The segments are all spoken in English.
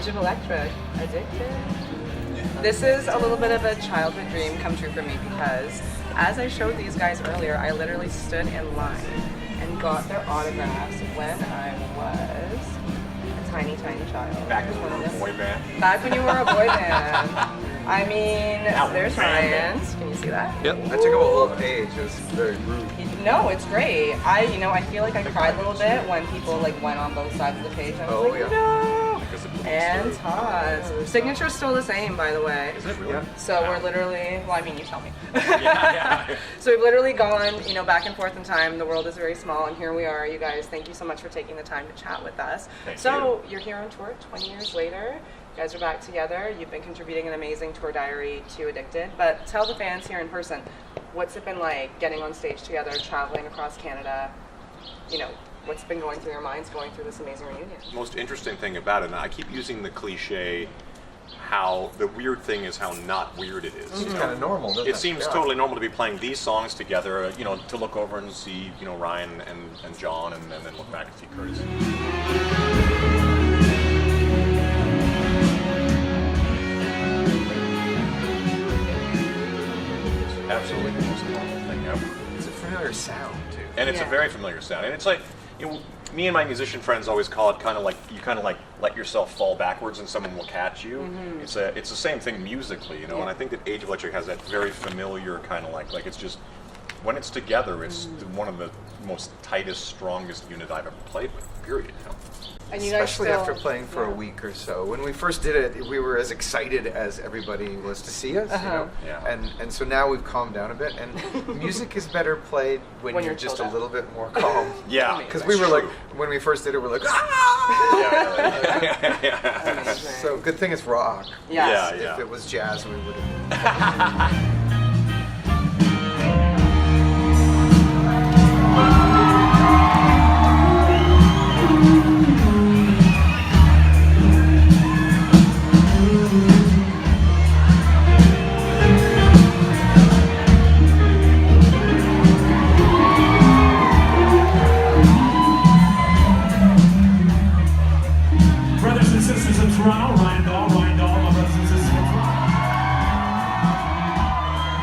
Age of Electric, Addicted. This is a little bit of a childhood dream come true for me because as I showed these guys earlier, I literally stood in line and got their autographs when I was a tiny, tiny child. Back when you were a boy band? Back when you were a boy band. I mean, there's Ryan's. Can you see that? Yep. I took up a whole page. It was very rude. No, it's great. I feel like I cried a little bit when people like went on both sides of the page. I was like, no. And Todd's signature's still the same, by the way. Is it really? Yeah. So we're literally, well, I mean, you tell me. Yeah. So we've literally gone, back and forth in time. The world is very small, and here we are. You guys, thank you so much for taking the time to chat with us. Thank you. You're here on tour 20 years later. You guys are back together. You've been contributing an amazing tour diary to Addicted. But tell the fans here in person, what's it been like getting on stage together, traveling across Canada? What's been going through your minds going through this amazing reunion? The most interesting thing about it, and I keep using the cliche, how the weird thing is how not weird it is. It's kind of normal, doesn't it? It seems totally normal to be playing these songs together, to look over and see, Ryan and John, and then look back and see Curtis. Absolutely the most normal thing ever. It's a familiar sound, too. And it's a very familiar sound. And it's like, me and my musician friends always call it kind of like you let yourself fall backwards and someone will catch you. Mm-hmm. It's the same thing musically, And I think that Age of Electric has that very familiar kind of like it's just, when it's together, it's one of the most tightest, strongest unit I've ever played with, period, And you guys Especially still, after playing for a week or so. When we first did it, we were as excited as everybody was to see us, Yeah. And so now we've calmed down a bit, and music is better played when you're just a little bit more calm. Yeah. Because we were like, when we first did it, we're like, ah! Yeah. So good thing it's rock. Yes. Yeah. If it was jazz, we would have. Brothers and sisters of Toronto, Ryan Dahle, my brothers and sisters of Toronto.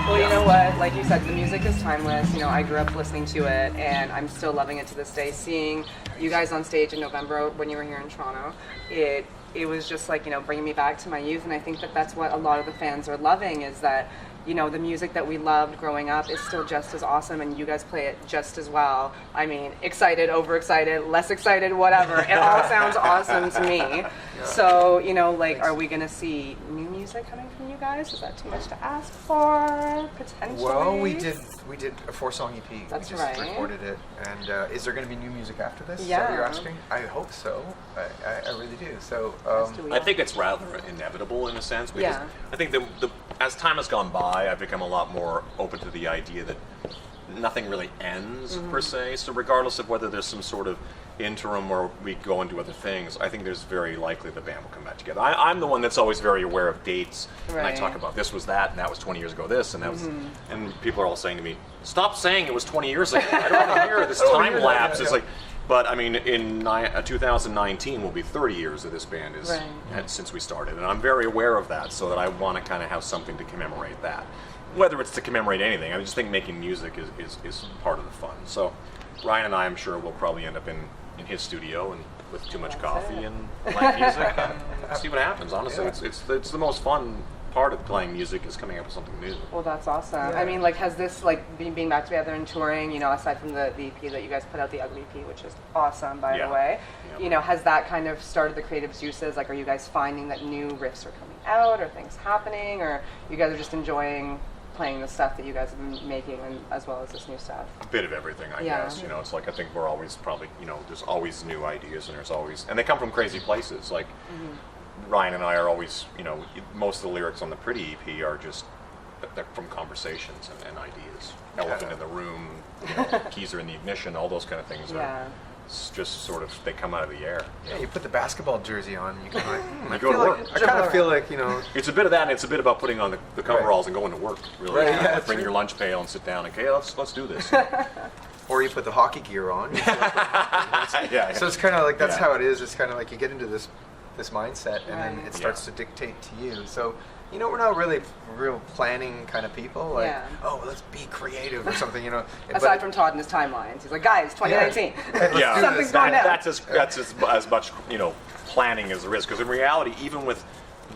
Well, you know what? Like you said, the music is timeless. I grew up listening to it, and I'm still loving it to this day. Seeing you guys on stage in November when you were here in Toronto, it was just like, bringing me back to my youth. And I think that that's what a lot of the fans are loving is that, the music that we loved growing up is still just as awesome, and you guys play it just as well. I mean, excited, overexcited, less excited, whatever. It all sounds awesome to me. Yeah. So, are we going to see new music coming from you guys? Is that too much to ask for, potentially? Well, we did a 4-song EP. That's we just right. recorded it. And is there going to be new music after this? Yeah. Is that what you're asking? I hope so. I really do. So I think it's rather inevitable in a sense because I think as time has gone by, I've become a lot more open to the idea that nothing really ends per se. So regardless of whether there's some sort of interim or we go into other things, I think there's very likely the band will come back together. I'm the one that's always very aware of dates, and I talk about this was that, and that was 20 years ago this, and that was, and people are all saying to me, stop saying it was 20 years ago. I don't want to hear this time lapse. It's like, but I mean, in 2019 will be 30 years that this band is since we started, and I'm very aware of that, so that I want to kind of have something to commemorate that. Whether it's to commemorate anything, I just think making music is part of the fun. So Ryan and I, I'm sure, will probably end up in his studio and with too much coffee and playing music and see what happens. Honestly, it's the most fun part of playing music is coming up with something new. Well, that's awesome. Yeah. I mean, has this being back together and touring, aside from the EP that you guys put out, the Ugly EP, which is awesome, by the way, has that kind of started the creative juices? Like, are you guys finding that new riffs are coming out, or things happening, or you guys are just enjoying playing the stuff that you guys have been making, and as well as this new stuff? A bit of everything, I guess. It's like I think we're always probably, there's always new ideas, and they come from crazy places. Like Ryan and I are always, most of the lyrics on the Pretty EP are just they're from conversations and ideas. Elephant in the room, keys are in the ignition, all those kind of things are just sort of, they come out of the air. Yeah, you put the basketball jersey on, and you can you go to work. I kind of feel like, It's a bit of that, and it's a bit about putting on the coveralls and going to work, really. Right, yeah, bring your lunch pail and sit down and, okay, let's do this. Or you put the hockey gear on. So it's kind of like, that's how it is. It's kind of like you get into this this mindset, and then it starts to dictate to you. So, we're not really real planning kind of people. Like, oh, let's be creative or something. Aside from Todd and his timelines, he's like, guys, 2019. Yeah, Something's going down. That's as much planning as there is. Because in reality, even with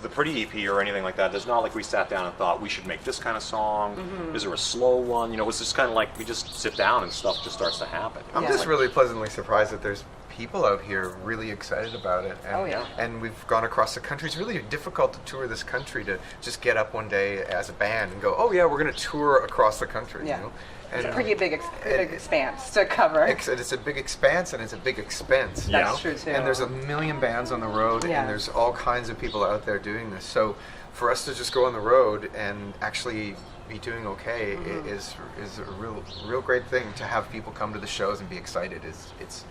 the Pretty EP or anything like that, it's not like we sat down and thought we should make this kind of song. Is there a slow one? It's just kind of like we just sit down and stuff just starts to happen. I'm just really pleasantly surprised that there's people out here really excited about it. And, and we've gone across the country. It's really difficult to tour this country, to just get up one day as a band and go, oh yeah, we're going to tour across the country. And it's a pretty big expanse to cover. It's a big expanse, and it's a big expense. That's true too. And there's a million bands on the road, and there's all kinds of people out there doing this. So for us to just go on the road and actually be doing okay is a real great thing. To have people come to the shows and be excited it's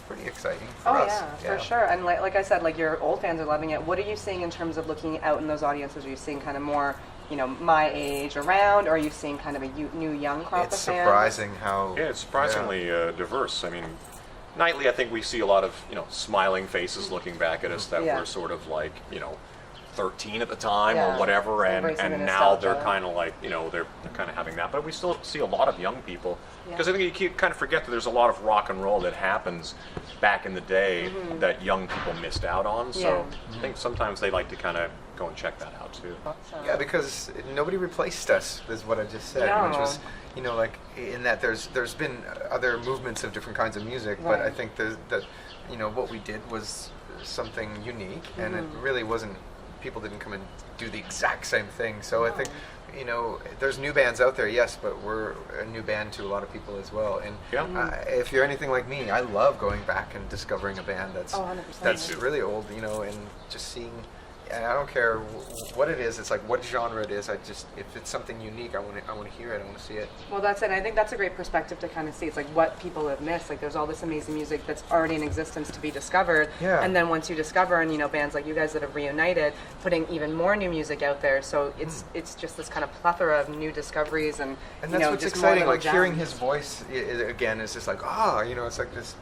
pretty exciting for us. For sure. And like I said, like your old fans are loving it. What are you seeing in terms of looking out in those audiences? Are you seeing kind of more, my age around, or are you seeing kind of a new young crop of fans? It's surprising how... Yeah, it's surprisingly diverse. I mean, nightly I think we see a lot of, smiling faces looking back at us that were sort of like, 13 at the time or whatever, and now they're kind of like, they're kind of having that. But we still see a lot of young people, because I think you kind of forget that there's a lot of rock and roll that happens back in the day that young people missed out on. So I think sometimes they like to kind of go and check that out too. Awesome. Yeah, because nobody replaced us, is what I just said, which was, like in that there's been other movements of different kinds of music, but I think that what we did was something unique, and it really wasn't. People didn't come and do the exact same thing. So I think, there's new bands out there, yes, but we're a new band to a lot of people as well. And if you're anything like me, I love going back and discovering a band that's really old, and just seeing. And I don't care what it is. It's like what genre it is. If it's something unique, I want to hear it. I want to see it. Well, that's it. And I think that's a great perspective to kind of see. It's like what people have missed. Like there's all this amazing music that's already in existence to be discovered. Yeah. And then once you discover, and bands like you guys that have reunited, putting even more new music out there. So it's just this kind of plethora of new discoveries and that's what's just exciting. Like hearing his voice again is just like it's like this.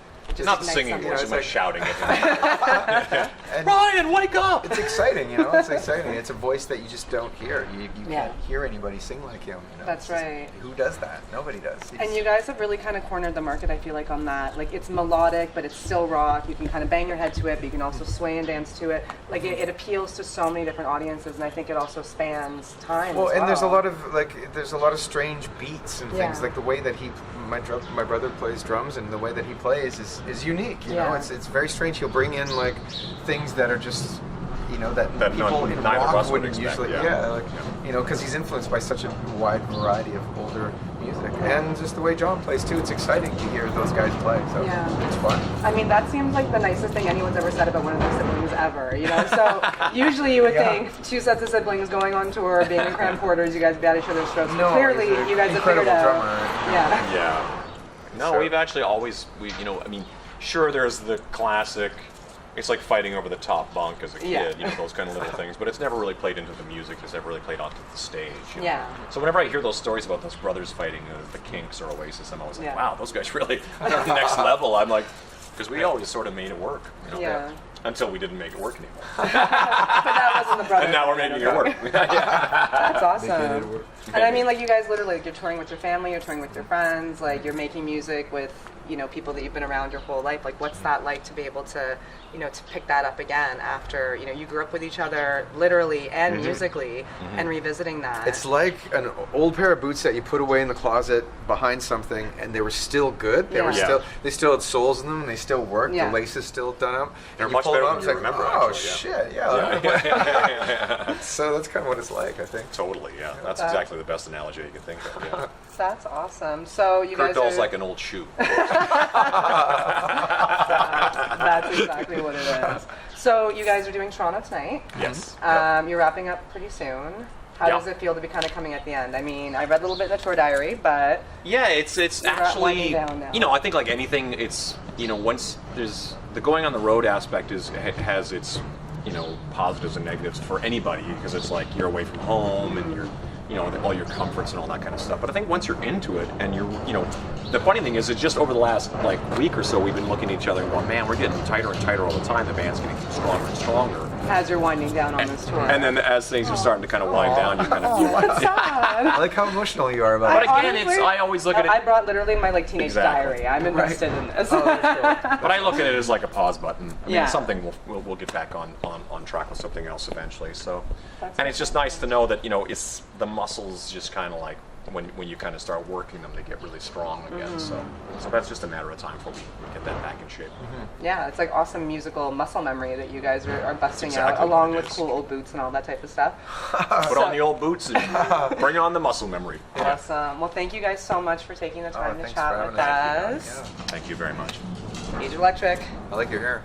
Not the singing voice, it's like shouting at him. Ryan, wake up! It's exciting, it's exciting. It's a voice that you just don't hear. You can't hear anybody sing like him. That's right. Who does that? Nobody does. And you guys have really kind of cornered the market, I feel like, on that. Like, it's melodic, but it's still rock. You can kind of bang your head to it, but you can also sway and dance to it. Like, it appeals to so many different audiences, and I think it also spans time. Well, and there's a lot of strange beats and things. Like the way that my brother plays drums, and the way that he plays is unique. It's very strange. He'll bring in like things that are just that people in rock wouldn't usually. Because he's influenced by such a wide variety of older music, and just the way John plays too. It's exciting to hear those guys play. So it's fun. I mean, that seems like the nicest thing anyone's ever said about one of their siblings ever. So usually you would think two sets of siblings going on tour, being in cramped quarters, you guys would be at each other's throats. No, clearly you guys have figured out. Drummer. No, we've actually always sure, there's the classic. It's like fighting over the top bunk as a kid, those kind of little things. But it's never really played into the music. It's never really played onto the stage. So whenever I hear those stories about those brothers fighting the Kinks or Oasis, I'm always like, wow, those guys really are the next level. I'm like, because we always sort of made it work. Until we didn't make it work anymore. But that wasn't the brothers. And now we're making it work. That's awesome. And I mean, like, you guys literally, like, you're touring with your family, you're touring with your friends, like, you're making music with, people that you've been around your whole life. Like, what's that like to be able to, to pick that up again after, you grew up with each other literally and musically and revisiting that? It's like an old pair of boots that you put away in the closet behind something, and they were still good. They still had soles in them, and they still worked. The laces still done up. They're much better than you remember, oh, actually. Shit, So that's kind of what it's like, I think. Totally, yeah. That's exactly the best analogy you could think of, yeah. That's awesome. So you Kurt guys Dahl's like an old shoe. That's exactly what it is. So you guys are doing Toronto tonight. Yes. You're wrapping up pretty soon. How does it feel to be kind of coming at the end? I mean, I read a little bit in the tour diary, but it's actually I think like anything, it's once there's the going on the road aspect has its positives and negatives for anybody, because it's like you're away from home and you're you know, all your comforts and all that kind of stuff. But I think once you're into it, and you're, you know, the funny thing is, it's just over the last like week or so, we've been looking at each other and going, man, we're getting tighter and tighter all the time. The band's getting stronger and stronger. As you're winding down on this tour. And then as things are starting to kind of wind down, you kind of feel like. I like how emotional you are about But it. again, I always look at it. I brought literally my like teenage Exactly. diary. I'm invested in this. Oh, that's cool. But I look at it as like a pause button. I mean, Yeah. something we'll get back on track with something else eventually. So, That's and it's just nice to know that, you know, it's the muscles just kind of like when you kind of start working them, they get really strong again. So that's just a matter of time before we get that back in shape. Yeah, it's like awesome musical muscle memory that you guys are busting That's exactly out, along what it with is. cool old boots and all that type of stuff. Put on the old boots and bring on the muscle memory. Awesome. Well, thank you guys so much for taking the time to thanks chat for with having us. us. Thank you very much. Age Electric. I like your hair.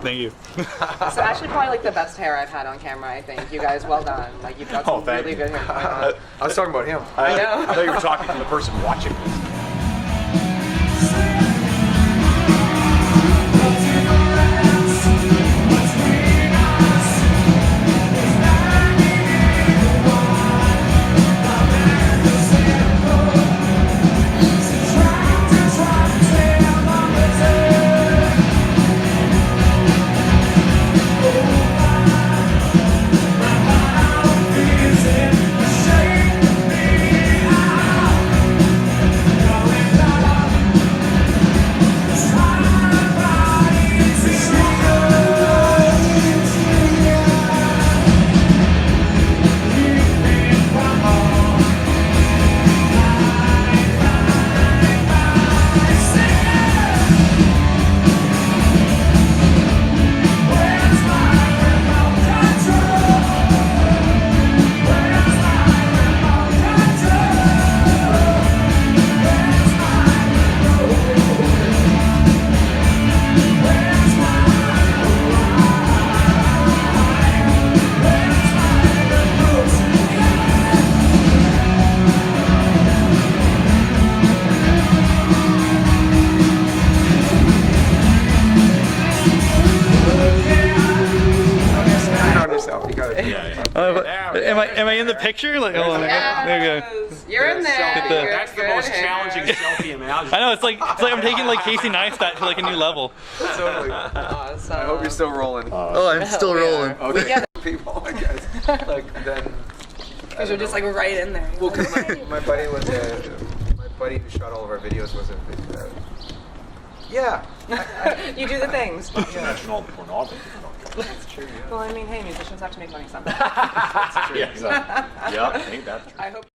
Thank you. So actually probably like the best hair I've had on camera, I think. You guys, well done. Like you've got some thank really you. good hair going on. I was talking about him. I know. I thought you were talking to the person watching this. Yourself. You gotta do it. Am I in the picture? Like, hold on. There we go. Yes, you're in there. Get the- Good, That's the good most hair. challenging selfie imaginable. I know it's like I'm taking like Casey Neistat to like a new level. Totally. Awesome. I hope you're still rolling. Oh, I'm still We are. rolling. Okay. Yeah, People, I guess. Like then. because you're just like right in there. Well, because my buddy was my buddy who shot all of our videos was a. Yeah. You do the things. Not to mention all the pornography. That's true. Yeah. Well, I mean, hey, musicians have to make money somehow. Yeah, exactly. Yeah, ain't that true? I hope.